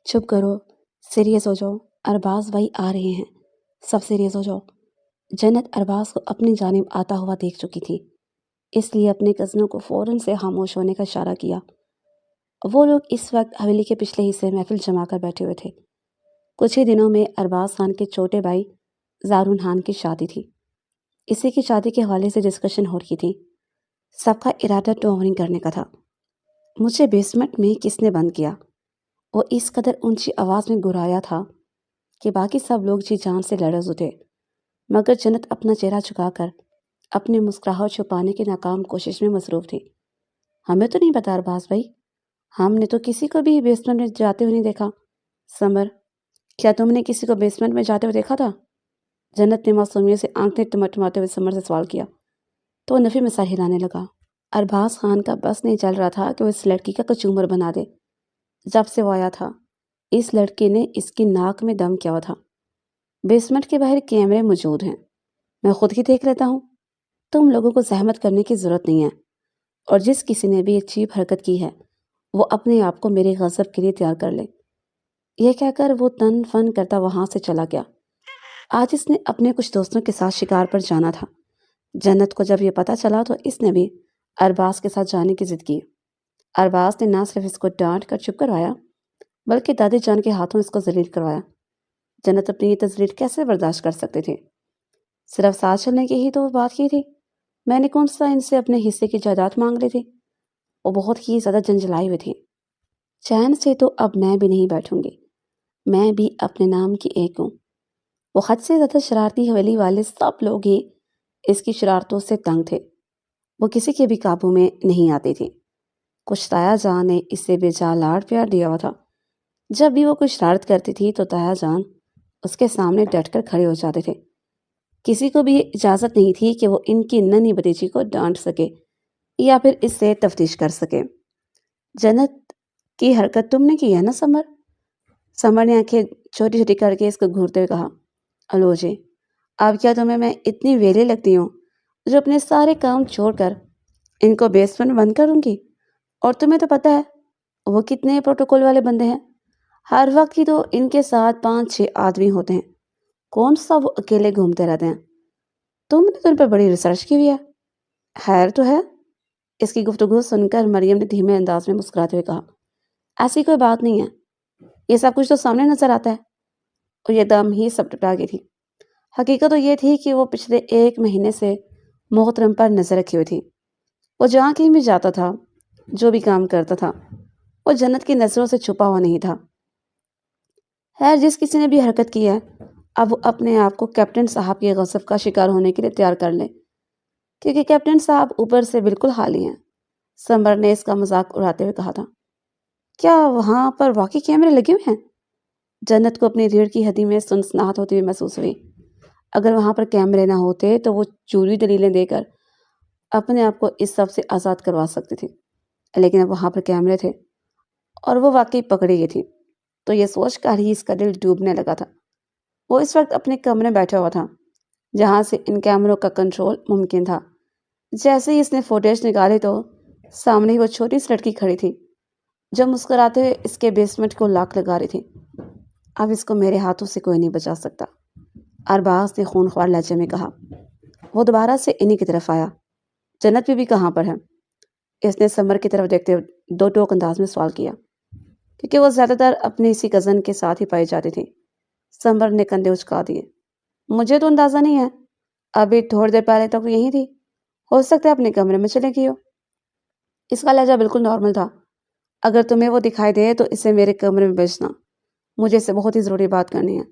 چپ کرو، سیریس ہو جاؤ، ارباز بھائی آ رہے ہیں، سب سیریس ہو جاؤ۔ جنت ارباز کو اپنی جانب آتا ہوا دیکھ چکی تھی، اس لیے اپنے کزنوں کو فوراً سے خاموش ہونے کا اشارہ کیا۔ وہ لوگ اس وقت حویلی کے پچھلے حصے محفل جما کر بیٹھے ہوئے تھے۔ کچھ ہی دنوں میں ارباز خان کے چھوٹے بھائی زارون خان کی شادی تھی۔ اسی کی شادی کے حوالے سے ڈسکشن ہو رہی تھی۔ سب کا ارادہ ٹورنگ کرنے کا تھا۔ مجھے بیسمنٹ میں کس نے بند کیا؟ وہ اس قدر اونچی آواز میں گرایا تھا کہ باقی سب لوگ جی جان سے لرز اٹھے، مگر جنت اپنا چہرہ جھکا کر اپنے مسکراہٹ چھپانے کی ناکام کوشش میں مصروف تھی۔ ہمیں تو نہیں پتا ارباز بھائی، ہم نے تو کسی کو بھی بیسمنٹ میں جاتے ہوئے نہیں دیکھا۔ سمر، کیا تم نے کسی کو بیسمنٹ میں جاتے ہوئے دیکھا تھا؟ جنت نے معصومیت سے آنکھیں ٹمٹماتے ہوئے سمر سے سوال کیا تو وہ نفی میں سر ہلانے لگا۔ ارباز خان کا بس نہیں چل رہا تھا کہ وہ اس لڑکی کا کچومر بنا دے۔ جب سے وہ آیا تھا اس لڑکی نے اس کی ناک میں دم کیا ہوا تھا۔ بیسمنٹ کے باہر کیمرے موجود ہیں، میں خود ہی دیکھ لیتا ہوں، تم لوگوں کو زحمت کرنے کی ضرورت نہیں ہے، اور جس کسی نے بھی یہ چیپ حرکت کی ہے وہ اپنے آپ کو میرے غضب کے لیے تیار کر لے۔ یہ کہہ کر وہ تن فن کرتا وہاں سے چلا گیا۔ آج اس نے اپنے کچھ دوستوں کے ساتھ شکار پر جانا تھا۔ جنت کو جب یہ پتا چلا تو اس نے بھی ارباز کے ساتھ جانے کی ضد کی۔ ارباز نے نہ صرف اس کو ڈانٹ کر چپ کروایا بلکہ دادی جان کے ہاتھوں اس کو ذلیل کروایا۔ جنت اپنی یہ تذلیل کیسے برداشت کر سکتے تھے؟ صرف ساتھ چلنے کی ہی تو بات کی تھی، میں نے کون سا ان سے اپنے حصے کی جائیداد مانگ لی تھی؟ وہ بہت ہی زیادہ جنجلائے ہوئے تھے۔ چین سے تو اب میں بھی نہیں بیٹھوں گی، میں بھی اپنے نام کی ایک ہوں۔ وہ حد سے زیادہ شرارتی حویلی والے سب لوگ ہی اس کی شرارتوں سے تنگ تھے، وہ کسی کے بھی قابو میں نہیں آتی تھی۔ کچھ تایا جان نے اسے بے جا لاڑ پیار دیا ہوا تھا۔ جب بھی وہ کوئی شرارت کرتی تھی تو تایا جان اس کے سامنے ڈٹ کر کھڑے ہو جاتے تھے۔ کسی کو بھی اجازت نہیں تھی کہ وہ ان کی ننھی بھتیجی کو ڈانٹ سکے یا پھر اس سے تفتیش کر سکے۔ جنت کی حرکت تم نے کی ہے نا سمر؟ سمر نے آنکھیں چھوٹی چھوٹی کر کے اس کو گھورتے ہوئے کہا۔ الو جی، اب کیا تمہیں میں اتنی ویلی لگتی ہوں جو اپنے سارے کام چھوڑ کر ان کو بیسمنٹ بند کروں گی؟ اور تمہیں تو پتہ ہے وہ کتنے پروٹوکول والے بندے ہیں، ہر وقت ہی تو ان کے ساتھ 5-6 آدمی ہوتے ہیں، کون سا وہ اکیلے گھومتے رہتے ہیں؟ تم نے تو ان پر بڑی ریسرچ کی ہوئی ہے۔ خیر تو ہے؟ اس کی گفتگو سن کر مریم نے دھیمے انداز میں مسکراتے ہوئے کہا، ایسی کوئی بات نہیں ہے، یہ سب کچھ تو سامنے نظر آتا ہے۔ اور یہ دم ہی سب ٹٹا گئی تھی۔ حقیقت تو یہ تھی کہ وہ پچھلے 1 مہینے سے محترم پر نظر رکھی ہوئی تھی۔ وہ جہاں کہیں بھی جاتا تھا، جو بھی کام کرتا تھا، وہ جنت کی نظروں سے چھپا ہوا نہیں تھا۔ خیر، جس کسی نے بھی حرکت کی ہے اب وہ اپنے آپ کو کیپٹن صاحب کے غضب کا شکار ہونے کے لیے تیار کر لے، کیونکہ کیپٹن صاحب اوپر سے بالکل خالی ہیں۔ سمر نے اس کا مذاق اڑاتے ہوئے کہا تھا۔ کیا وہاں پر واقعی کیمرے لگے ہوئے ہیں؟ جنت کو اپنی ریڑھ کی ہڈی میں سنسناہٹ ہوتی ہوئی محسوس ہوئی۔ اگر وہاں پر کیمرے نہ ہوتے تو وہ جھوٹی دلیلیں دے کر اپنے آپ کو اس سب سے آزاد کروا سکتی تھی، لیکن اب وہاں پر کیمرے تھے اور وہ واقعی پکڑی گئی تھی، تو یہ سوچ کر ہی اس کا دل ڈوبنے لگا تھا۔ وہ اس وقت اپنے کمرے میں بیٹھا ہوا تھا جہاں سے ان کیمروں کا کنٹرول ممکن تھا۔ جیسے ہی اس نے فوٹیج نکالی تو سامنے ہی وہ چھوٹی سی لڑکی کھڑی تھی جو مسکراتے ہوئے اس کے بیسمنٹ کو لاک لگا رہی تھی۔ اب اس کو میرے ہاتھوں سے کوئی نہیں بچا سکتا، ارباز نے خونخوار لہجے میں کہا۔ وہ دوبارہ سے انہی کی طرف آیا۔ جنت بھی کہاں پر ہے؟ اس نے سمر کی طرف دیکھتے ہوئے دو ٹوک انداز میں سوال کیا، کیونکہ وہ زیادہ تر اپنی اسی کزن کے ساتھ ہی پائی جاتی تھی۔ سمر نے کندھے اچکا دیے۔ مجھے تو اندازہ نہیں ہے، ابھی تھوڑی دیر پہلے تک یہیں تھی، ہو سکتا ہے اپنے کمرے میں چلے گئی ہو۔ اس کا لہجہ بالکل نارمل تھا۔ اگر تمہیں وہ دکھائی دے تو اسے میرے کمرے میں بھیجنا، مجھے اس سے بہت ہی ضروری بات کرنی ہے۔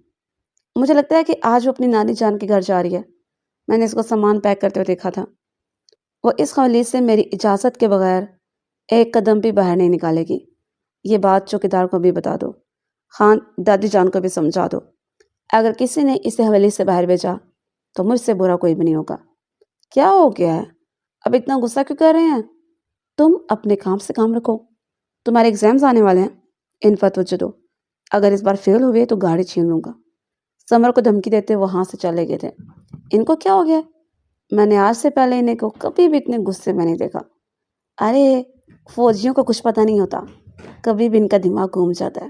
مجھے لگتا ہے کہ آج وہ اپنی نانی جان کے گھر جا رہی ہے، میں نے اس کو سامان پیک کرتے ہوئے دیکھا تھا۔ وہ اس خلیج سے میری اجازت کے بغیر ایک قدم بھی باہر نہیں نکالے گی۔ یہ بات چوکیدار کو بھی بتا دو، خان دادی جان کو بھی سمجھا دو۔ اگر کسی نے اسے حویلی سے باہر بھیجا تو مجھ سے برا کوئی بھی نہیں ہوگا۔ کیا ہو گیا ہے؟ اب اتنا غصہ کیوں کر رہے ہیں؟ تم اپنے کام سے کام رکھو، تمہارے ایگزامز آنے والے ہیں، ان پر توجہ دو۔ اگر اس بار فیل ہوئے تو گاڑی چھین لوں گا۔ سمر کو دھمکی دیتے وہاں سے چلے گئے تھے۔ ان کو کیا ہو گیا؟ میں نے آج سے پہلے انہیں کو کبھی بھی اتنے غصے میں نہیں دیکھا۔ ارے فوجیوں کو کچھ پتہ نہیں ہوتا، کبھی بھی ان کا دماغ گھوم جاتا ہے۔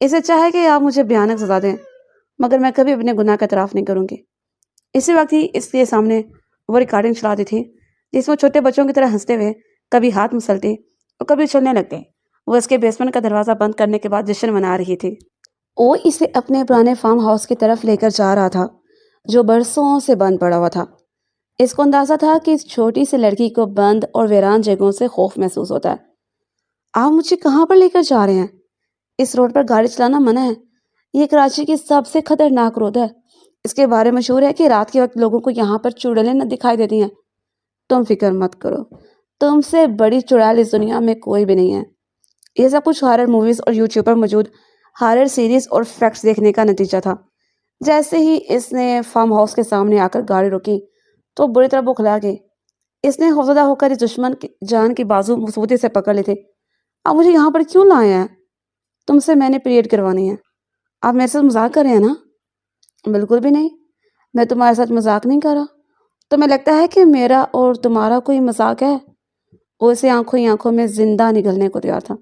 اسے اچھا ہے کہ آپ مجھے بھیانک سزا دیں، مگر میں کبھی اپنے گناہ کا اعتراف نہیں کروں گی۔ اسی وقت ہی اس کے سامنے وہ ریکارڈنگ چلاتی تھی جس میں چھوٹے بچوں کی طرح ہنستے ہوئے کبھی ہاتھ مسلتے اور کبھی چلنے لگتے۔ وہ اس کے بیسمنٹ کا دروازہ بند کرنے کے بعد جشن منا رہی تھی۔ وہ اسے اپنے پرانے فارم ہاؤس کی طرف لے کر جا رہا تھا جو برسوں سے بند پڑا ہوا تھا۔ اس کو اندازہ تھا کہ اس چھوٹی سی لڑکی کو بند اور ویران جگہوں سے خوف محسوس ہوتا ہے۔ آپ مجھے کہاں پر لے کر جا رہے ہیں؟ اس روڈ پر گاڑی چلانا منع ہے۔ یہ کراچی کی سب سے خطرناک روڈ ہے۔ اس کے بارے مشہور ہے کہ رات کے وقت لوگوں کو یہاں پر چڑیلیں نہ دکھائی دیتی ہیں۔ تم فکر مت کرو، تم سے بڑی چڑیل اس دنیا میں کوئی بھی نہیں ہے۔ یہ سب کچھ ہارر موویز اور یوٹیوب پر موجود ہارر سیریز اور فیکٹس دیکھنے کا نتیجہ تھا۔ جیسے ہی اس نے فارم ہاؤس کے سامنے آ کر گاڑی روکی تو بری طرح بوکھلا گئی۔ اس نے خوفزدہ ہو کر اس دشمن کی جان کی بازو مضبوطی سے پکڑ لی تھی۔ آپ مجھے یہاں پر کیوں لائے ہیں؟ تم سے میں نے پیریڈ کروانی ہے۔ آپ میرے ساتھ مذاق کر رہے ہیں نا؟ بالکل بھی نہیں، میں تمہارے ساتھ مذاق نہیں کر رہا۔ تمہیں لگتا ہے کہ میرا اور تمہارا کوئی مذاق ہے؟ وہ اسے آنکھوں ہی آنکھوں میں زندہ نگلنے کو تیار تھا۔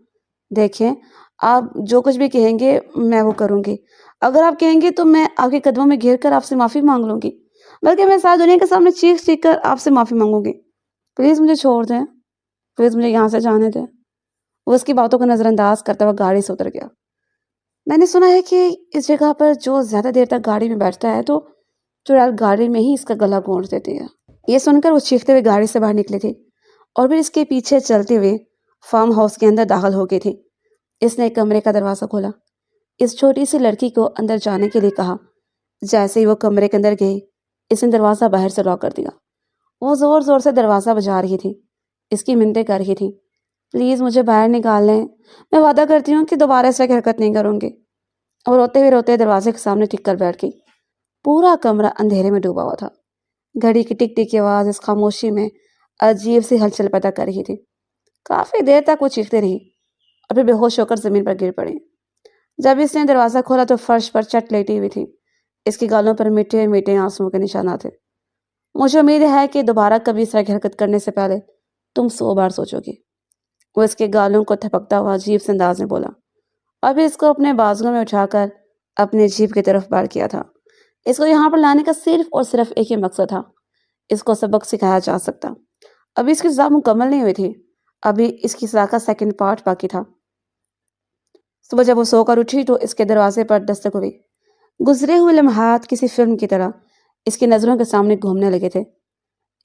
دیکھیں، آپ جو کچھ بھی کہیں گے میں وہ کروں گی۔ اگر آپ کہیں گے تو میں آپ کے قدموں میں گھیر کر آپ سے معافی مانگ لوں گی، بلکہ میں ساری دنیا کے سامنے چیخ چیخ کر آپ سے معافی مانگوں گی۔ پلیز مجھے چھوڑ دیں، پلیز مجھے یہاں سے جانے دیں۔ وہ اس کی باتوں کو نظر انداز کرتا ہوا گاڑی سے اتر گیا۔ میں نے سنا ہے کہ اس جگہ پر جو زیادہ دیر تک گاڑی میں بیٹھتا ہے تو چڑیل گاڑی میں ہی اس کا گلا گھونٹ دیتی ہے۔ یہ سن کر وہ چیختے ہوئے گاڑی سے باہر نکلی تھی اور پھر اس کے پیچھے چلتے ہوئے فارم ہاؤس کے اندر داخل ہو گئی تھی۔ اس نے ایک کمرے کا دروازہ کھولا، اس چھوٹی سی لڑکی کو اندر جانے کے لیے کہا۔ جیسے ہی وہ کمرے کے اندر گئی، اس نے دروازہ باہر سے لاک کر دیا۔ وہ زور زور سے دروازہ بجا رہی تھی، اس کی منتیں کر رہی تھی، پلیز مجھے باہر نکال لیں، میں وعدہ کرتی ہوں کہ دوبارہ اس طرح حرکت نہیں کروں گی۔ اور روتے دروازے کے سامنے ٹک کر بیٹھ گئی۔ پورا کمرہ اندھیرے میں ڈوبا ہوا تھا۔ گھڑی کی ٹک ٹک کی آواز اس خاموشی میں عجیب سی ہلچل پیدا کر رہی تھی۔ کافی دیر تک وہ چیختے رہی اور پھر بے ہوش ہو کر زمین پر گر پڑی۔ جب اس نے دروازہ کھولا تو فرش پر چٹ لیٹی ہوئی تھی، اس کی گالوں پر میٹھے میٹھے آنسوؤں کے نشانات تھے۔ مجھے امید ہے کہ دوبارہ کبھی اس طرح کی حرکت کرنے سے پہلے تم 100 بار سوچو گی۔ وہ اس کے گالوں کو تھپکتا ہوا عجیب سے انداز میں بولا اور پھر اس کو اپنے بازوؤں میں اٹھا کر اپنے جیب کی طرف بڑھ کیا تھا۔ اس کو یہاں پر لانے کا صرف اور صرف ایک ہی مقصد تھا، اس کو سبق سکھایا جا سکتا۔ ابھی اس کی سزا مکمل نہیں ہوئی تھی، ابھی اس کی سزا کا سیکنڈ پارٹ باقی تھا۔ صبح جب وہ سو کر اٹھی تو اس کے دروازے پر دستک ہوئی۔ گزرے ہوئے لمحات کسی فلم کی طرح اس کی نظروں کے سامنے گھومنے لگے تھے۔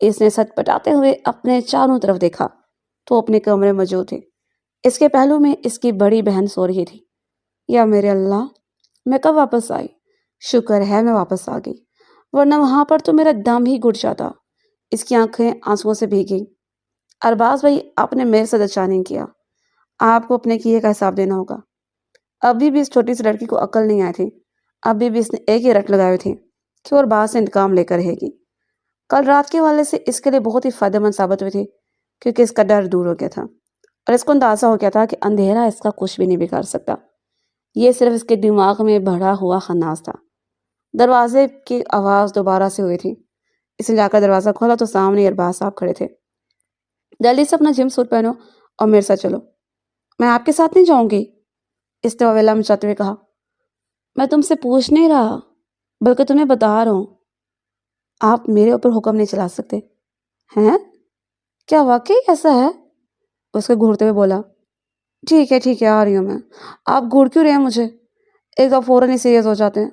اس نے سچ پٹاتے ہوئے اپنے چاروں طرف دیکھا تو اپنے کمرے موجود تھے۔ اس کے پہلو میں اس کی بڑی بہن سو رہی تھی۔ یا میرے اللہ، میں کب واپس آئی؟ شکر ہے میں واپس آ گئی، ورنہ وہاں پر تو میرا دم ہی گھٹ جاتا۔ اس کی آنکھیں آنسوؤں سے بھیگ گئی۔ ارباز بھائی، آپ نے میرے ساتھ اچھا نہیں کیا، آپ کو اپنے کیے کا حساب دینا ہوگا۔ ابھی بھی اس چھوٹی سی لڑکی کو عقل نہیں آئی تھی، ابھی بھی اس نے ایک ہی رٹ لگائے تھے کہ وہ ارباز سے انتقام لے کر رہے گی۔ کل رات کے والے سے اس کے لیے بہت ہی فائدہ مند ثابت ہوئی تھی، کیونکہ اس کا ڈر دور ہو گیا تھا اور اس کو اندازہ ہو گیا تھا کہ اندھیرا اس کا کچھ بھی نہیں بگاڑ سکتا۔ یہ صرف اس کے دماغ میں بڑھا ہوا خناس تھا۔ دروازے کی آواز دوبارہ سے ہوئی تھی۔ اس نے جا کر دروازہ کھولا تو سامنے ارباز صاحب کھڑے تھے۔ جلدی سے اپنا جم سوٹ پہنو اور میرے ساتھ چلو۔ میں آپ کے ساتھ نہیں جاؤں گی، اس نے واویلا مچاتے ہوئے کہا۔ میں تم سے پوچھ نہیں رہا، بلکہ تمہیں بتا رہا ہوں، آپ میرے اوپر حکم نہیں چلا سکتے ہیں؟ کیا واقعی ایسا ہے؟ اس کو گھورتے ہوئے بولا۔ ٹھیک ہے آ رہی ہوں میں۔ آپ گھور کیوں رہے ہیں مجھے؟ ایک دفعہ فوراً ہی سیریس ہو جاتے ہیں۔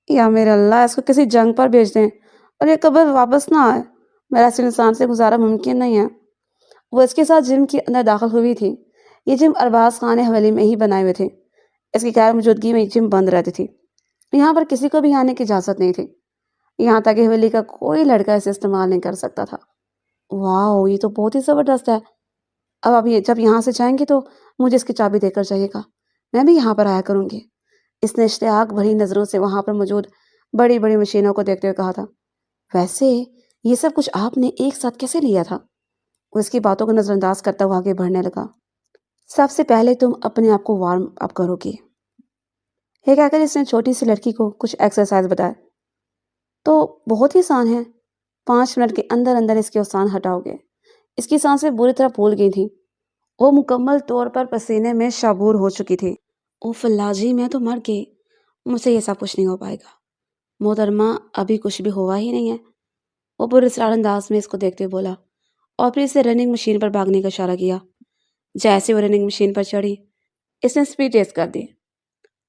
یا میرے اللہ، اس کو کسی جنگ پر بھیج دیں اور یہ کبھی واپس نہ آئے۔ میرا ایسے انسان سے گزارا ممکن نہیں ہے۔ وہ اس کے ساتھ جم کے اندر داخل ہوئی تھی۔ یہ جم ارباز خان حویلی میں ہی بنائے ہوئے تھے۔ اس کی غیر موجودگی میں یہ جم بند رہتی تھی۔ یہاں پر کسی کو بھی آنے کی اجازت نہیں تھی، یہاں تک کہ حویلی کا کوئی لڑکا اسے استعمال نہیں کر سکتا تھا۔ واہ، یہ تو بہت ہی زبردست ہے۔ اب آپ جب یہاں سے جائیں گے تو مجھے اس کی چابی دے کر جائیے گا، میں بھی یہاں پر آیا کروں گی۔ اس نے اشتیاق بھری نظروں سے وہاں پر موجود بڑی بڑی مشینوں کو دیکھتے ہوئے کہا تھا۔ ویسے یہ سب کچھ آپ نے ایک ساتھ کیسے لیا تھا؟ وہ اس کی باتوں کو نظر انداز کرتا ہوا آگے بڑھنے لگا۔ سب سے پہلے تم اپنے آپ کو وارم اپ کرو گی، یہ کہہ کر اس نے چھوٹی سی لڑکی کو کچھ ایکسرسائز بتایا۔ تو بہت ہی آسان ہے، 5 منٹ کے اندر اندر اس کے اوسان ہٹاؤ گے۔ اس کی سانسیں بری طرح پھول گئی تھیں، وہ مکمل طور پر پسینے میں شابور ہو چکی تھی اوف اللہ جی، میں تو مر گئی، مجھ سے یہ سب کچھ نہیں ہو پائے گا محترمہ، ابھی کچھ بھی ہوا ہی نہیں ہے، وہ پراسرار انداز میں اس کو دیکھتے بولا اور پھر اسے رننگ مشین پر بھاگنے کا اشارہ کیا۔ جیسے وہ رننگ مشین پر چڑھی، اس نے سپیڈ ٹیسٹ کر دی۔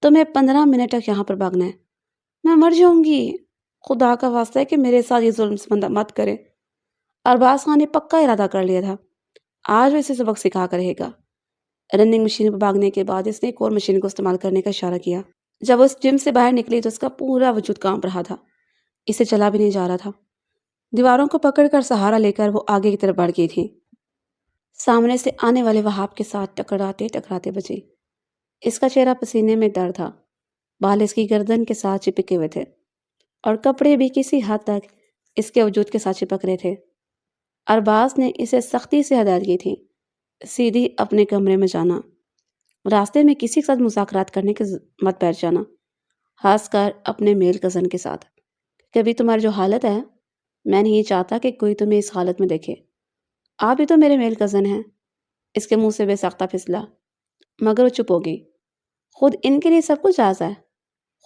تمہیں 15 منٹ تک یہاں پر بھاگنا ہے، میں مر جاؤں گی، خدا کا واسطہ ہے کہ میرے ساتھ یہ ظلم مت کرے۔ ارباز خان نے پکا ارادہ کر لیا تھا، آج وہ اسے سبق سکھا کر رہے گا۔ رننگ مشین پر بھاگنے کے بعد اس نے ایک اور مشین کو استعمال کرنے کا اشارہ کیا۔ جب وہ اس جم سے باہر نکلی تو اس کا پورا وجود کانپ رہا تھا، اسے چلا بھی نہیں جا رہا تھا۔ دیواروں کو پکڑ کر سہارا لے کر وہ آگے کی طرف بڑھ گئی تھی۔ سامنے سے آنے والے وہاب کے ساتھ ٹکراتے بچی۔ اس کا چہرہ پسینے میں تر تھا، بال اس کی گردن کے ساتھ چپکے ہوئے تھے اور کپڑے بھی کسی حد تک اس کے وجود کے ساتھ چپک رہے تھے۔ ارباز نے اسے سختی سے ہدایت کی تھی، سیدھی اپنے کمرے میں جانا، راستے میں کسی کے ساتھ مذاکرات کرنے کے مت بیٹھ جانا، خاص کر اپنے میل کزن کے ساتھ۔ کبھی تمہاری جو حالت ہے، میں نہیں چاہتا کہ کوئی تمہیں اس حالت میں دیکھے۔ آپ ہی تو میرے میل کزن ہیں۔ اس کے منہ سے بے ساختہ پھسلا، مگر وہ چپ ہو گئی۔ خود ان کے لیے سب کچھ جائز ہے،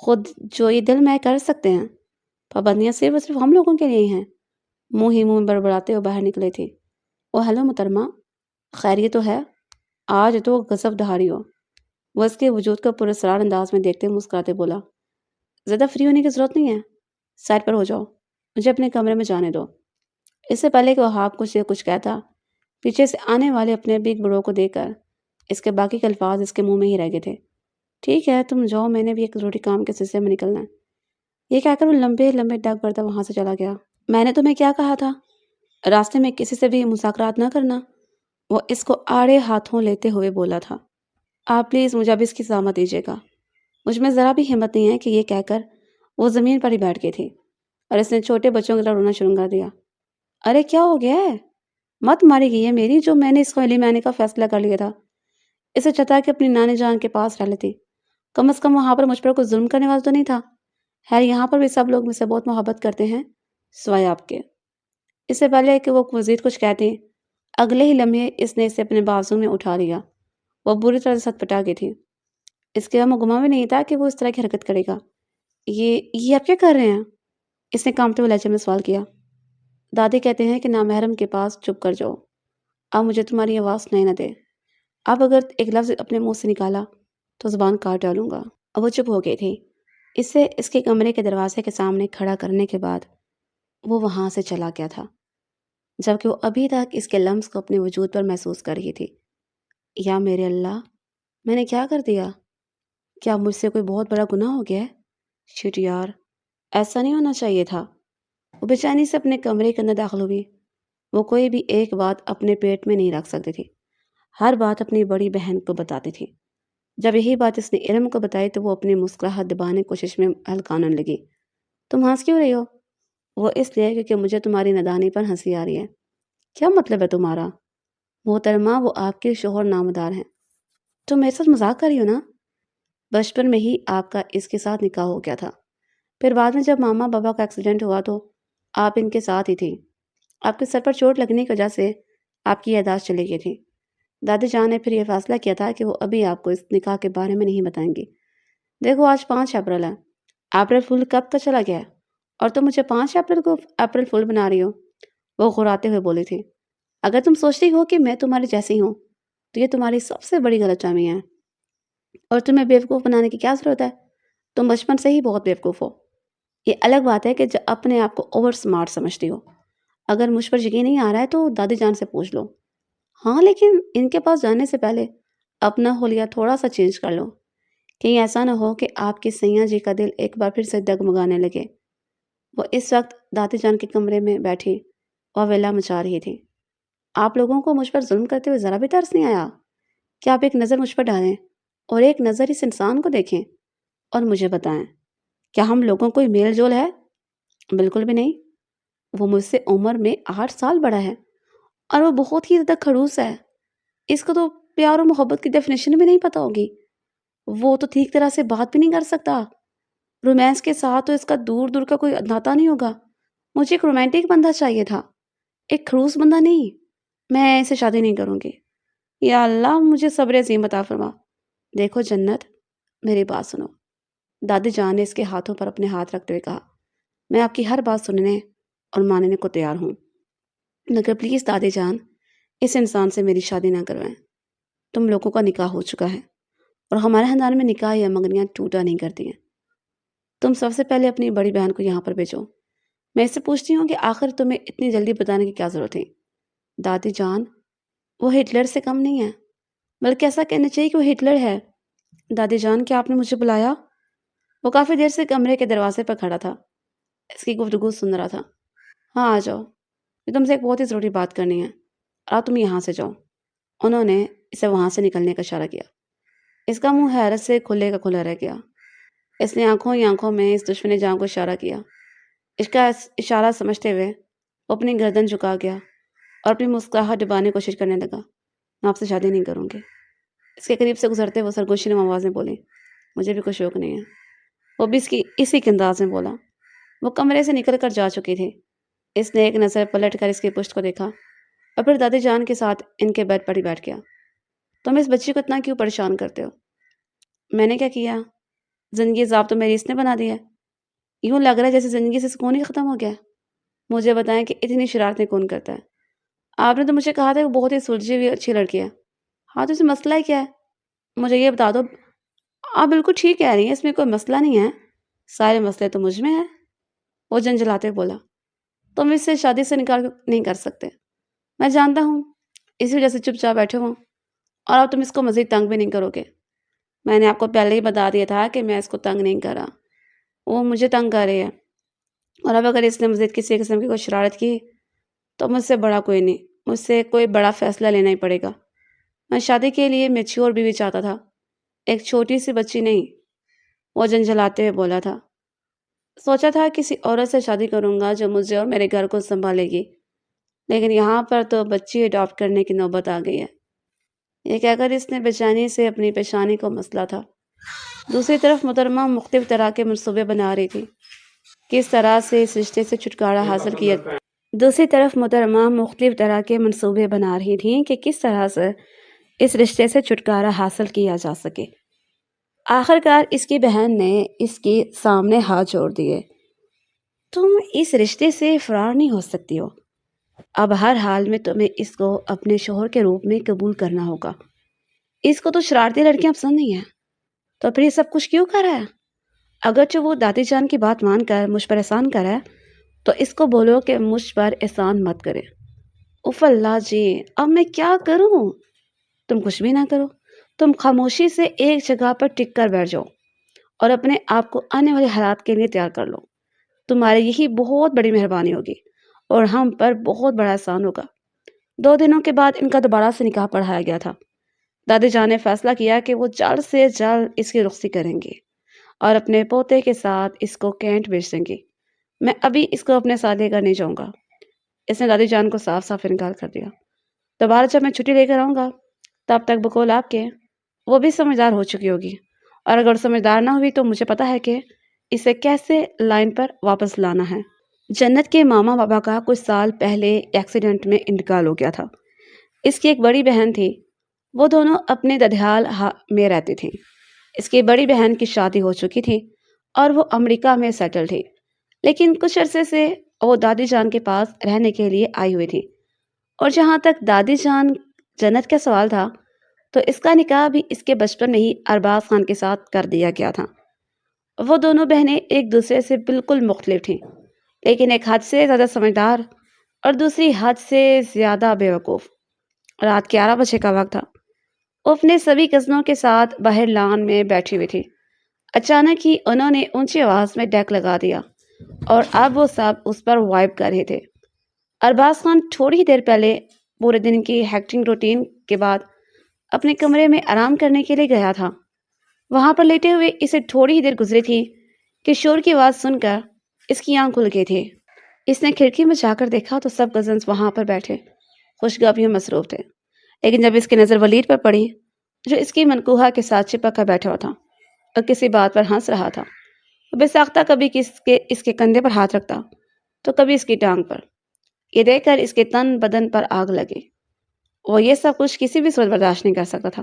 خود جو یہ دل میں کر سکتے ہیں، پابندیاں صرف ہم لوگوں کے لیے ہیں۔ منہ ہی منہ بڑبڑاتے ہوئے باہر نکلے تھے۔ او ہیلو محترمہ، خیریت تو ہے؟ آج تو غضب دہاڑی ہو۔ وہ اس کے وجود کا پراسرار انداز میں دیکھتے مسکراتے بولا، زیادہ فری ہونے کی ضرورت نہیں ہے، سائڈ پر ہو جاؤ، مجھے اپنے کمرے میں جانے دو۔ اس سے پہلے کہ وہاب کچھ کہتا، پیچھے سے آنے والے اپنے بگ برو کو دیکھ کر اس کے باقی کے الفاظ اس کے منہ میں ہی رہ گئے تھے۔ ٹھیک ہے تم جاؤ، میں نے بھی ایک ضروری کام کے سلسلے میں نکلنا ہے۔ یہ کہہ کر وہ لمبے لمبے ڈگ بڑھتا وہاں سے چلا گیا۔ میں نے تمہیں کیا کہا تھا، راستے میں کسی سے بھی مذاکرات نہ کرنا، وہ اس کو آڑے ہاتھوں لیتے ہوئے بولا تھا۔ آپ پلیز مجھے اب اس کی سزا دیجیے گا۔ مجھ میں ذرا بھی ہمت نہیں ہے کہ یہ کہہ کر وہ زمین پر ہی بیٹھ گئی تھی اور اس نے چھوٹے بچوں کی طرح رونا شروع کر دیا۔ ارے کیا ہو گیا ہے؟ مت ماری گئی ہے میری، جو میں نے اس کو لینے کا فیصلہ کر لیا تھا۔ اسے چاہتا کہ اپنی نانی جان کے پاس رہ لیتی، کم از کم وہاں پر مجھ پر کوئی ظلم کرنے والا تو نہیں تھا۔ خیر یہاں پر بھی سب لوگ مجھ سے بہت محبت کرتے ہیں سوائے آپ کے۔ اس سے پہلے کہ وہ مزید کچھ کہتے، اگلے ہی لمحے اس نے اسے اپنے بازو میں اٹھا لیا۔ وہ بری طرح سے سٹپٹا گئی تھی، اس کے گمان بھی نہیں تھا کہ وہ اس طرح کی حرکت کرے گا۔ یہ آپ کیا کر رہے ہیں؟ اس نے کانپتے ہوئے لہجے میں سوال کیا۔ دادی کہتے ہیں کہ نامحرم کے پاس چپ کر جاؤ، اب مجھے تمہاری آواز سنائی نہ دے۔ اب اگر ایک لفظ اپنے منہ سے نکالا تو زبان کاٹ ڈالوں گا۔ اب وہ چپ ہو گئی تھی۔ اسے اس کے کمرے کے دروازے کے سامنے کھڑا کرنے کے بعد وہ وہاں سے چلا گیا تھا، جبکہ وہ ابھی تک اس کے لمس کو اپنے وجود پر محسوس کر رہی تھی۔ یا میرے اللہ، میں نے کیا کر دیا؟ کیا مجھ سے کوئی بہت بڑا گناہ ہو گیا ہے؟ شٹ یار، ایسا نہیں ہونا چاہیے تھا۔ وہ بے چینی سے اپنے کمرے کے اندر داخل ہوئی۔ وہ کوئی بھی ایک بات اپنے پیٹ میں نہیں رکھ سکتی تھی، ہر بات اپنی بڑی بہن کو بتاتی تھی۔ جب یہی بات اس نے علم کو بتائی تو وہ اپنی مسکراہٹ دبانے کی کوشش میں ہلکانے لگی۔ تم ہنس کیوں رہی ہو؟ وہ اس لیے کیونکہ مجھے تمہاری نادانی پر ہنسی آ رہی ہے۔ کیا مطلب ہے تمہارا؟ محترمہ، وہ آپ کے شوہر نامدار ہیں۔ تم میرے ساتھ مذاق کر رہی ہو نا؟ بچپن میں ہی آپ کا اس کے ساتھ نکاح ہو گیا تھا، پھر بعد میں جب ماما بابا کا ایکسیڈنٹ ہوا تو آپ ان کے ساتھ ہی تھی۔ آپ کے سر پر چوٹ لگنے کی وجہ سے آپ کی یادداشت چلی گئی تھی۔ دادی جان نے پھر یہ فیصلہ کیا تھا کہ وہ ابھی آپ کو اس نکاح کے بارے میں نہیں بتائیں گی۔ دیکھو آج 5 اپریل ہے، اپریل فول کب کا چلا گیا ہے اور تم مجھے 5 اپریل کو اپریل فول بنا رہی ہو؟ وہ غراتے ہوئے بولی تھی۔ اگر تم سوچتی ہو کہ میں تمہاری جیسی ہوں تو یہ تمہاری سب سے بڑی غلط فہمی ہے، اور تمہیں بیوقوف بنانے کی کیا ضرورت ہے؟ تم بچپن سے ہی بہت بیوقوف ہو۔ یہ الگ بات ہے کہ جب اپنے آپ کو اوور سمارٹ سمجھتی ہو۔ اگر مجھ پر یقین نہیں آ رہا ہے تو دادی جان سے پوچھ لو۔ ہاں لیکن ان کے پاس جانے سے پہلے اپنا حلیہ تھوڑا سا چینج کر لو، کہیں ایسا نہ ہو کہ آپ کی سیاں جی کا دل ایک بار پھر سے دگمگانے لگے۔ وہ اس وقت دادی جان کے کمرے میں بیٹھی اور ویلا مچا رہی تھی۔ آپ لوگوں کو مجھ پر ظلم کرتے ہوئے ذرا بھی ترس نہیں آیا؟ کیا آپ ایک نظر مجھ پر ڈالیں اور ایک نظر اس انسان کو دیکھیں اور مجھے بتائیں، کیا ہم لوگوں کوئی میل جول ہے؟ بالکل بھی نہیں۔ وہ مجھ سے عمر میں 8 سال بڑا ہے اور وہ بہت ہی زیادہ خڑوس ہے۔ اس کو تو پیار و محبت کی ڈیفینیشن بھی نہیں پتہ ہوگی۔ وہ تو ٹھیک طرح سے بات بھی نہیں کر سکتا۔ رومانس کے ساتھ تو اس کا دور دور کا کوئی ناتا نہیں ہوگا۔ مجھے ایک رومانٹک بندہ چاہیے تھا، ایک خڑوس بندہ نہیں۔ میں اسے شادی نہیں کروں گی۔ یا اللہ مجھے صبر عظیم عطا فرما۔ دیکھو جنت، میری بات سنو، دادی جان نے اس کے ہاتھوں پر اپنے ہاتھ رکھتے ہوئے کہا۔ میں آپ کی ہر بات سننے اور ماننے کو تیار ہوں، مگر پلیز دادی جان اس انسان سے میری شادی نہ کروائیں۔ تم لوگوں کا نکاح ہو چکا ہے اور ہمارے خاندان میں نکاح یا منگنیاں ٹوٹا نہیں کرتی ہیں۔ تم سب سے پہلے اپنی بڑی بہن کو یہاں پر بھیجو۔ میں اس سے پوچھتی ہوں کہ آخر تمہیں اتنی جلدی بتانے کی کیا ضرورت ہے؟ دادی جان وہ ہٹلر سے کم نہیں ہے، بلکہ ایسا کہنا چاہیے کہ وہ ہٹلر ہے۔ دادی جان کیا آپ نے مجھے بلایا؟ وہ کافی دیر سے کمرے کے دروازے پر کھڑا تھا، اس کی گفتگو سن رہا تھا۔ ہاں آ جاؤ، یہ تم سے ایک بہت ہی ضروری بات کرنی ہے، اور تم یہاں سے جاؤ۔ انہوں نے اسے وہاں سے نکلنے کا اشارہ کیا۔ اس کا منہ حیرت سے کھلے کا کھلا رہ گیا۔ اس نے آنکھوں ہی آنکھوں میں اس دشمن جان کو اشارہ کیا۔ اس کا اشارہ سمجھتے ہوئے وہ اپنی گردن جھکا گیا اور اپنی مسکراہٹ دبانے کی کوشش کرنے لگا۔ میں آپ سے شادی نہیں کروں گی۔ اس کے قریب سے گزرتے وہ سرگوشی نما آواز میں بولی، مجھے بھی کوئی شوق نہیں ہے۔ وہ بھی اسی کے انداز میں بولا۔ وہ کمرے سے نکل کر جا چکی تھی۔ اس نے ایک نظر پلٹ کر اس کی پشت کو دیکھا اور پھر دادی جان کے ساتھ ان کے بیڈ پر ہی بیٹھ گیا۔ تم اس بچی کو اتنا کیوں پریشان کرتے ہو؟ میں نے کیا کیا؟ زندگی ضابطہ میری اس نے بنا دی ہے۔ یوں لگ رہا ہے جیسے زندگی سے سکون ہی ختم ہو گیا۔ مجھے بتائیں کہ اتنی شرارتیں کون کرتا ہے؟ آپ نے تو مجھے کہا تھا کہ وہ بہت ہی سلجھی ہوئی اچھی لڑکی ہے۔ ہاں تو اس میں مسئلہ کیا ہے؟ مجھے یہ بتا دو۔ آپ بالکل ٹھیک کہہ رہی ہیں، اس میں کوئی مسئلہ نہیں ہے، سارے مسئلے تو مجھ میں ہیں۔ وہ جھنجھلاتے بولا، تم اس سے شادی سے نکال نہیں کر سکتے، میں جانتا ہوں، اسی وجہ سے چپ چاپ بیٹھے ہوں، اور اب تم اس کو مزید تنگ بھی نہیں کرو گے۔ میں نے آپ کو پہلے ہی بتا دیا تھا کہ میں اس کو تنگ نہیں کر رہا، وہ مجھے تنگ کر رہی ہے، اور اب اگر اس نے مزید کسی قسم کی کوئی شرارت کی تو مجھ سے بڑا کوئی نہیں، مجھ سے کوئی بڑا فیصلہ لینا ہی پڑے گا۔ میں شادی کے لیے میچور بیوی چاہتا تھا، ایک چھوٹی سی بچی نہیں۔ وہ جھنجھلاتے ہوئے بولا تھا، سوچا تھا کسی عورت سے شادی کروں گا جو مجھے اور میرے گھر کو سنبھالے گی، لیکن یہاں پر تو بچی اڈاپٹ کرنے کی نوبت آ گئی ہے۔ یہ کہہ کر اس نے بے چینی سے اپنی پیشانی کو مسلا تھا۔ دوسری طرف محترمہ مختلف طرح کے منصوبے بنا رہی تھی، کس طرح سے اس رشتے سے چھٹکارا حاصل کیا دوسری طرف محترمہ مختلف طرح کے منصوبے بنا رہی تھیں کہ کس طرح سے اس رشتے سے چھٹکارا حاصل کیا جا سکے۔ آخر کار اس کی بہن نے اس کے سامنے ہاتھ جوڑ دیے، تم اس رشتے سے فرار نہیں ہو سکتی ہو، اب ہر حال میں تمہیں اس کو اپنے شوہر کے روپ میں قبول کرنا ہوگا۔ اس کو تو شرارتی لڑکیاں پسند نہیں ہیں، تو پھر یہ سب کچھ کیوں کر رہا ہے؟ اگرچہ وہ دادی جان کی بات مان کر مجھ پر احسان کرے تو اس کو بولو کہ مجھ پر احسان مت کرے۔ اف اللہ جی، اب میں کیا کروں؟ تم کچھ بھی نہ کرو، تم خاموشی سے ایک جگہ پر ٹک کر بیٹھ جاؤ اور اپنے آپ کو آنے والے حالات کے لیے تیار کر لو۔ تمہارے یہی بہت بڑی مہربانی ہوگی اور ہم پر بہت بڑا احسان ہوگا۔ 2 دنوں کے بعد ان کا دوبارہ سے نکاح پڑھایا گیا تھا۔ دادی جان نے فیصلہ کیا کہ وہ جلد سے جلد اس کی رخصتی کریں گے اور اپنے پوتے کے ساتھ اس کو کینٹ بھیج دیں گے۔ میں ابھی اس کو اپنے ساتھ لے کر نہیں جاؤں گا۔ اس نے دادی جان کو صاف صاف انکار کر دیا۔ دوبارہ جب میں چھٹی لے کر آؤں گا تب تک بقول آپ کے وہ بھی سمجھدار ہو چکی ہوگی، اور اگر سمجھدار نہ ہوئی تو مجھے پتا ہے کہ اسے کیسے لائن پر واپس لانا ہے۔ جنت کے ماما بابا کا کچھ سال پہلے ایکسیڈنٹ میں انتقال ہو گیا تھا۔ اس کی ایک بڑی بہن تھی، وہ دونوں اپنے ددھیال میں رہتی تھیں۔ اس کی بڑی بہن کی شادی ہو چکی تھی اور وہ امریکہ میں سیٹل تھی، لیکن کچھ عرصے سے وہ دادی جان کے پاس رہنے کے لیے آئی ہوئی تھی۔ اور جہاں تک دادی جان جنت کا سوال تھا تو اس کا نکاح بھی اس کے بچپن میں ہی ارباز خان کے ساتھ کر دیا گیا تھا۔ وہ دونوں بہنیں ایک دوسرے سے بالکل مختلف تھیں، لیکن ایک حد سے زیادہ سمجھدار اور دوسری حد سے زیادہ بیوقوف۔ رات 11 بجے کا وقت تھا۔ وہ اپنے سبھی کزنوں کے ساتھ باہر لان میں بیٹھی ہوئی تھی۔ اچانک ہی انہوں نے اونچی آواز میں ڈیک لگا دیا اور اب وہ سب اس پر وائب کر رہے تھے۔ ارباز خان تھوڑی ہی دیر پہلے پورے دن کی ہیکٹنگ روٹین کے بعد اپنے کمرے میں آرام کرنے کے لیے گیا تھا۔ وہاں پر لیٹے ہوئے اسے تھوڑی ہی دیر گزری تھی کہ شور کی آواز سن کر اس کی آنکھ کھل گئی تھی۔ اس نے کھڑکی میں جا کر دیکھا تو سب کزنز وہاں پر بیٹھے خوشگاپیوں میں مصروف تھے، لیکن جب اس کی نظر ولید پر پڑی جو اس کی منکوہا کے ساتھ چپک کر بیٹھا ہوا تھا اور کسی بات پر ہنس رہا تھا، وہ بے ساختہ کبھی اس کے کندھے پر ہاتھ رکھتا تو کبھی اس کی ٹانگ پر۔ یہ دیکھ کر اس کے تن بدن پر آگ لگی۔ وہ یہ سب کچھ کسی بھی صورت برداشت نہیں کر سکتا تھا۔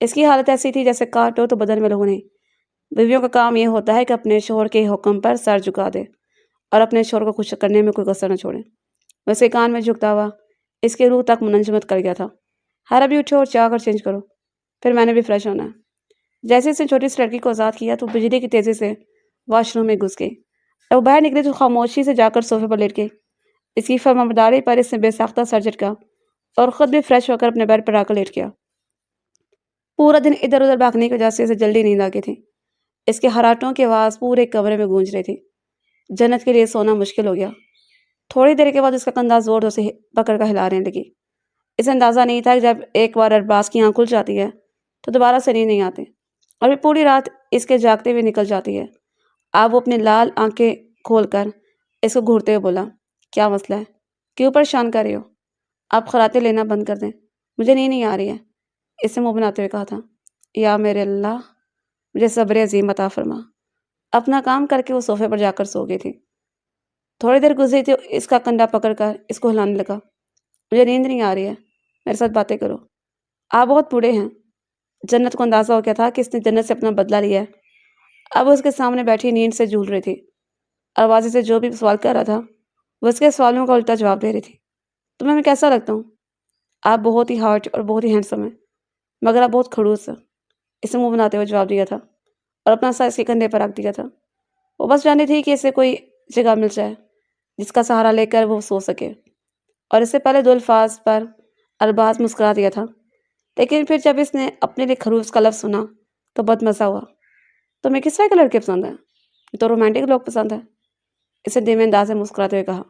اس کی حالت ایسی تھی جیسے کاٹو تو بدن میں لہو نہیں۔ بیویوں کا کام یہ ہوتا ہے کہ اپنے شوہر کے حکم پر سر جھکا دے اور اپنے شوہر کو خوش کرنے میں کوئی کسر نہ چھوڑے۔ وہ اس کے کان میں جھکتا ہوا اس کے روح تک منجمد کر گیا تھا۔ ہر ابھی اٹھو اور چاہ کر چینج کرو، پھر میں نے بھی فریش ہونا ہے۔ جیسے اس نے چھوٹی سی لڑکی کو آزاد کیا تو بجلی کی تیزی سے واش روم میں گھس گئی۔ جب وہ باہر نکلی تو خاموشی سے جا کر صوفے پر لیٹ گئی۔ اس کی فرمانبرداری پر اس نے بے ساختہ سر جھٹکا اور خود بھی فریش ہو کر اپنے بیڈ پر آ کر لیٹ گیا۔ پورا دن ادھر ادھر بھاگنے کی وجہ سے اسے جلدی نیند آ گئی تھی۔ اس کے ہراٹوں کی آواز پورے کمرے میں گونج رہی تھی۔ جنت کے لیے سونا مشکل ہو گیا۔ تھوڑی دیر کے بعد اس کا کندھا زور سے پکڑ کر ہلانے لگی۔ اسے اندازہ نہیں تھا کہ جب ایک بار ارباز کی آنکھ کھل جاتی ہے تو دوبارہ سے نیند نہیں آتی اور پھر پوری رات اس کے جاگتے ہوئے نکل جاتی ہے۔ اب وہ اپنی لال آنکھیں کھول کر اس کو گھورتے ہوئے بولا، کیا مسئلہ ہے؟ کیوں پریشان کر رہی ہو؟ آپ خراتے لینا بند کر دیں، مجھے نیند نہیں آ رہی ہے۔ اس نے منہ بناتے ہوئے کہا تھا، یا میرے اللہ مجھے صبر عظیم عطا فرما۔ اپنا کام کر کے وہ صوفے پر جا کر سو گئی تھی۔ تھوڑی دیر گزری تھی، اس کا کنڈا پکڑ کر اس کو ہلانے لگا، مجھے نیند نہیں آ رہی ہے، میرے ساتھ باتیں کرو، آپ بہت بوڑھے ہیں۔ جنت کو اندازہ ہو گیا تھا کہ اس نے جنت سے اپنا بدلہ لیا ہے۔ اب اس کے سامنے بیٹھی نیند سے جھول رہی تھی اور واضح سے جو بھی سوال کر رہا تھا وہ اس کے سوالوں کا الٹا جواب دے رہی تھی۔ تمہیں میں کیسا لگتا ہوں؟ آپ بہت ہی ہاٹ اور بہت ہی ہینڈسم ہیں، مگر آپ بہت کھڑوس ہیں، اس نے منہ بناتے ہوئے جواب دیا تھا اور اپنا سر اس کے کندھے پر رکھ دیا تھا۔ وہ بس جانتی تھی کہ اسے کوئی جگہ مل جائے جس کا سہارا لے کر وہ سو سکے، اور اس سے پہلے 2 الفاظ پر ارباز مسکرا دیا تھا، لیکن پھر جب اس نے اپنے لیے خروس کا لفظ سنا تو بہت مزہ ہوا۔ تمہیں کس طرح کے لڑکے پسند ہیں؟ تو رومانٹک لوگ پسند ہیں، اس نے دھیمے انداز سے مسکراتے ہوئے کہا۔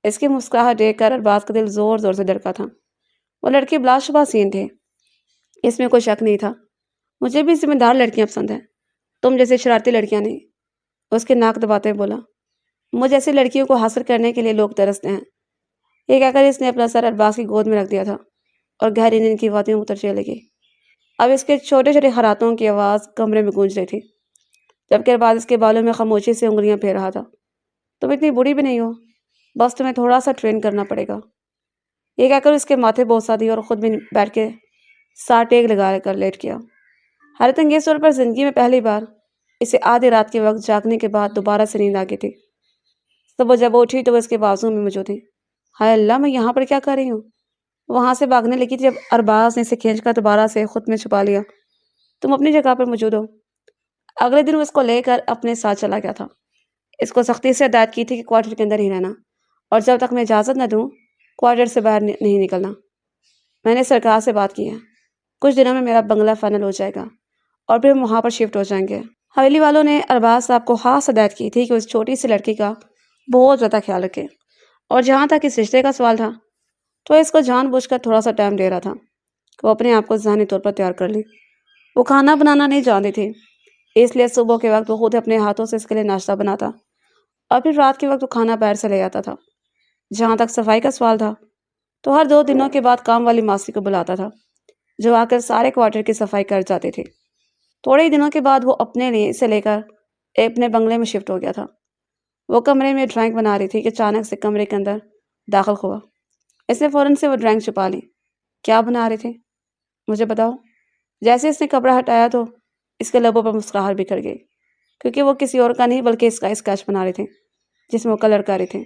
اس کی مسکراہٹ دیکھ کر ارباز کا دل زور زور سے دھڑکا تھا۔ وہ لڑکے بلا شبہ حسین تھے، اس میں کوئی شک نہیں تھا۔ مجھے بھی ذمہ دار لڑکیاں پسند ہیں، تم جیسے شرارتی لڑکیاں نہیں، اس کے ناک دباتے ہوئے بولا۔ مجھ جیسی لڑکیوں کو حاصل کرنے کے لیے لوگ ترستے ہیں۔ یہ کہہ کر اس نے اپنا سر ارباز کی گود میں رکھ دیا تھا اور گہری نیند کی وادیوں میں اتر لگی۔ اب اس کے چھوٹے چھوٹے خراتوں کی آواز کمرے میں گونج رہی تھی، جبکہ ارباز اس کے بالوں میں خاموشی سے انگلیاں پھیر رہا تھا۔ تم اتنی بوڑھی بھی نہیں ہو، بس تمہیں تھوڑا سا ٹرین کرنا پڑے گا۔ یہ کہہ کر اس کے ماتھے بوسہ دی اور خود بھی بیٹھ کے سا ٹیک لگا کر لیٹ گیا۔ حیرت انگیز طور پر زندگی میں پہلی بار اسے آدھی رات کے وقت جاگنے کے بعد دوبارہ سے نیند آ گئی تھی۔ صبح جب وہ اٹھی تو وہ اس کے بازو میں موجود تھی۔ ہائے اللہ، میں یہاں پر کیا کر رہی ہوں؟ وہاں سے بھاگنے لگی تھی جب ارباز نے اسے کھینچ کر دوبارہ سے خود میں چھپا لیا۔ تم اپنی جگہ پر موجود ہو۔ اگلے دن وہ اس کو لے کر اپنے ساتھ چلا گیا تھا۔ اس کو سختی سے ہدایت کی تھی کہ کوارٹر کے اندر ہی رہنا اور جب تک میں اجازت نہ دوں کوارٹر سے باہر نہیں نکلنا۔ میں نے سرکار سے بات کی ہے، کچھ دنوں میں میرا بنگلہ فائنل ہو جائے گا اور پھر ہم وہاں پر شفٹ ہو جائیں گے۔ حویلی والوں نے ارباز صاحب کو خاص ہدایت کی تھی کہ اس چھوٹی سی لڑکی کا بہت زیادہ خیال رکھے، اور جہاں تک اس رشتے کا سوال تھا تو اس کو جان بوجھ کر تھوڑا سا ٹائم دے رہا تھا کہ وہ اپنے آپ کو ذہنی طور پر تیار کر لی۔ وہ کھانا بنانا نہیں جانتی تھی، اس لیے صبح کے وقت وہ خود اپنے ہاتھوں سے اس کے لیے ناشتہ بناتا اور پھر رات کے وقت وہ کھانا باہر سے لے آتا تھا۔ جہاں تک صفائی کا سوال تھا تو ہر 2 دنوں کے بعد کام والی ماسی کو بلاتا تھا جو آ کر سارے کوارٹر کی صفائی کر جاتی تھی۔ تھوڑے ہی دنوں کے بعد وہ اپنے لیے اسے لے کر اپنے بنگلے میں شفٹ ہو گیا تھا۔ وہ کمرے میں ڈرائنگ بنا رہی تھی کہ اچانک سے کمرے کے اندر داخل ہوا۔ اس نے فوراً سے وہ ڈرائنگ چھپا لی۔ کیا بنا رہی تھی؟ مجھے بتاؤ۔ جیسے اس نے کپڑا ہٹایا تو اس کے لبوں پر مسکراہٹ بکھر گئی، کیونکہ وہ کسی اور کا نہیں بلکہ اس کا اسکیچ بنا رہی تھی جس میں وہ کلر کر رہی تھی۔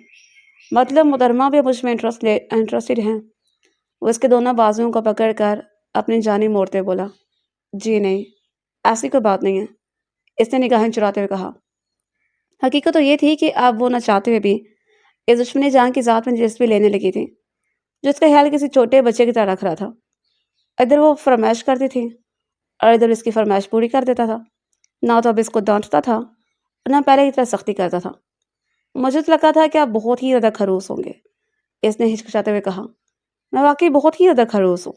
مطلب محترمہ بھی مجھ میں انٹرسٹڈ ہیں؟ وہ اس کے دونوں بازوؤں کو پکڑ کر اپنی جانب موڑتے بولا، جی نہیں، ایسی کوئی بات نہیں ہے، اس نے نگاہیں چراتے ہوئے کہا۔ حقیقت تو یہ تھی کہ اب وہ نہ چاہتے ہوئے بھی اس دشمنی جان کی ذات میں دلچسپی لینے لگی تھی جو اس کا خیال کسی چھوٹے بچے کی طرح رکھ رہا تھا۔ ادھر وہ فرمائش کرتی تھی اور ادھر اس کی فرمائش پوری کر دیتا تھا۔ نہ تو اب اس کو ڈانٹتا تھا اور نہ پہلے کی طرح سختی کرتا تھا۔ مجھے تو لگا تھا کہ آپ بہت ہی زیادہ خروش ہوں گے، اس نے ہچکچاتے ہوئے کہا۔ میں واقعی بہت ہی زیادہ خروش ہوں،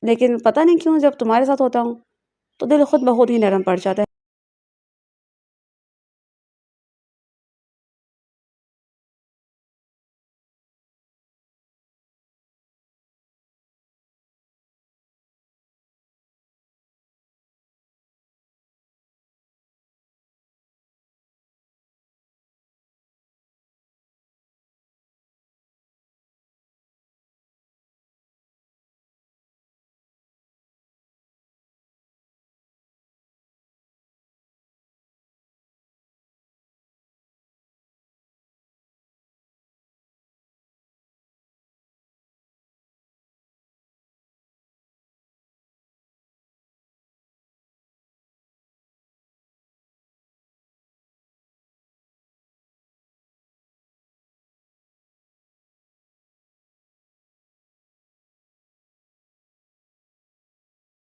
لیکن پتہ نہیں کیوں جب تمہارے ساتھ ہوتا ہوں تو دل خود بہت ہی نرم پڑ جاتا ہے۔